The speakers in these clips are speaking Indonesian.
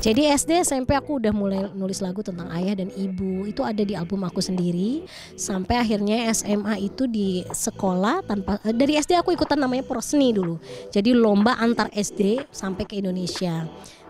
Jadi SD SMP aku udah mulai nulis lagu tentang ayah dan ibu, itu ada di album aku sendiri. Sampai akhirnya SMA itu di sekolah tanpa dari SD aku ikutan namanya Prosni dulu. Jadi lomba antar SD sampai ke Indonesia.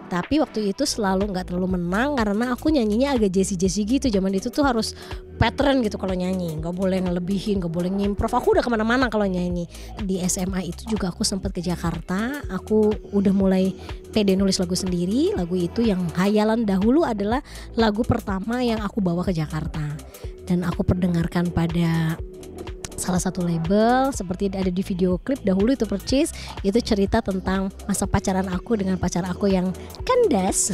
Tapi waktu itu selalu nggak terlalu menang karena aku nyanyinya agak jesi-jesi gitu. Zaman itu tuh harus pattern gitu kalau nyanyi, nggak boleh ngelebihin, nggak boleh ngimprov. Aku udah kemana-mana kalau nyanyi. Di SMA itu juga aku sempat ke Jakarta. Aku udah mulai pede nulis lagu sendiri. Lagu itu yang Hayalan Dahulu adalah lagu pertama yang aku bawa ke Jakarta dan aku perdengarkan pada salah satu label seperti ada di video klip dahulu itu Percis. Itu cerita tentang masa pacaran aku dengan pacar aku yang kandas.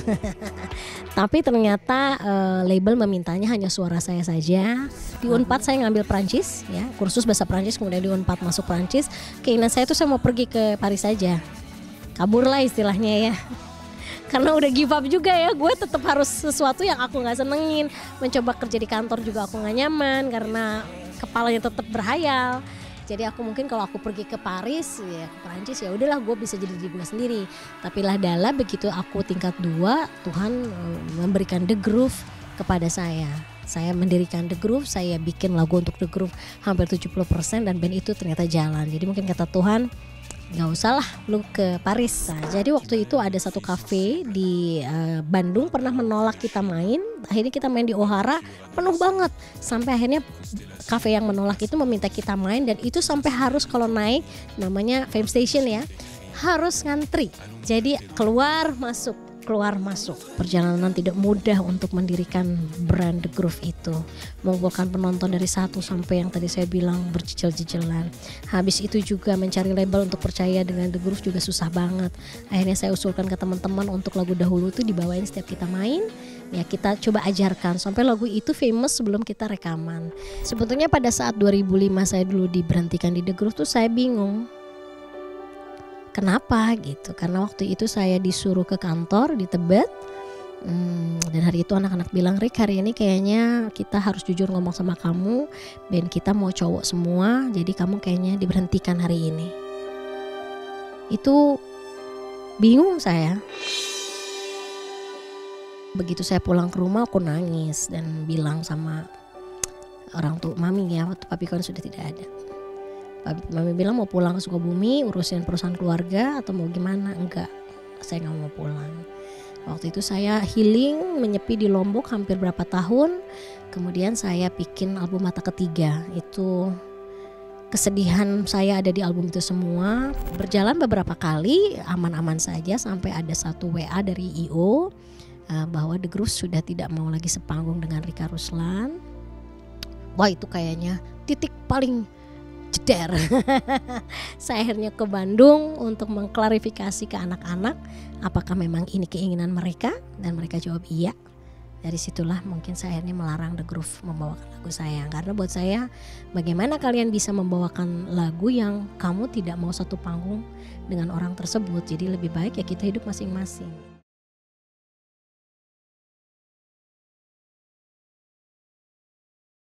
Tapi ternyata label memintanya hanya suara saya saja. Di Unpad saya ngambil Prancis ya, kursus bahasa Prancis, kemudian di Unpad masuk Prancis. Keinginan saya tuh saya mau pergi ke Paris saja. Kabur lah istilahnya ya. Karena udah give up juga ya, gue tetap harus sesuatu yang aku nggak senengin. Mencoba kerja di kantor juga aku nggak nyaman karena kepalanya tetap berhayal. Jadi aku mungkin kalau aku pergi ke Paris ya ke Prancis ya udahlah gue bisa jadi diri gue sendiri. Tapi lah dalam begitu aku tingkat 2 Tuhan memberikan The Groove kepada saya. Saya mendirikan The Groove, saya bikin lagu untuk The Groove hampir 70% dan band itu ternyata jalan. Jadi mungkin kata Tuhan gak usah lah lu ke Paris. Nah, jadi waktu itu ada satu kafe di Bandung pernah menolak kita main. Akhirnya kita main di Ohara penuh banget. Sampai akhirnya kafe yang menolak itu meminta kita main. Dan itu sampai harus kalau naik namanya Fame Station ya, harus ngantri. Jadi keluar masuk. Perjalanan tidak mudah untuk mendirikan brand The Groove itu. Mengumpulkan penonton dari 1 sampai yang tadi saya bilang berjejel-jejelan. Habis itu juga mencari label untuk percaya dengan The Groove juga susah banget. Akhirnya saya usulkan ke teman-teman untuk lagu dahulu itu dibawain setiap kita main. Ya kita coba ajarkan sampai lagu itu famous sebelum kita rekaman. Sebetulnya pada saat 2005 saya dulu diberhentikan di The Groove tuh saya bingung. Kenapa gitu? Karena waktu itu saya disuruh ke kantor di Tebet dan hari itu anak-anak bilang, Rick hari ini kayaknya kita harus jujur ngomong sama kamu, band kita mau cowok semua, jadi kamu kayaknya diberhentikan hari ini. Itu bingung saya. Begitu saya pulang ke rumah aku nangis dan bilang sama orang tua mami ya, waktu papi kan sudah tidak ada. Mami bilang mau pulang ke Sukabumi urusin perusahaan keluarga atau mau gimana. Enggak, saya gak mau pulang. Waktu itu saya healing menyepi di Lombok hampir berapa tahun. Kemudian saya bikin album Mata Ketiga. Itu kesedihan saya ada di album itu semua. Berjalan beberapa kali aman-aman saja sampai ada satu WA dari IO bahwa The Groove sudah tidak mau lagi sepanggung dengan Rika Ruslan. Wah itu kayaknya titik paling jeder. Saya akhirnya ke Bandung untuk mengklarifikasi ke anak-anak apakah memang ini keinginan mereka, dan mereka jawab iya. Dari situlah mungkin saya akhirnya melarang The Groove membawakan lagu saya. Karena buat saya bagaimana kalian bisa membawakan lagu yang kamu tidak mau satu panggung dengan orang tersebut. Jadi lebih baik ya kita hidup masing-masing.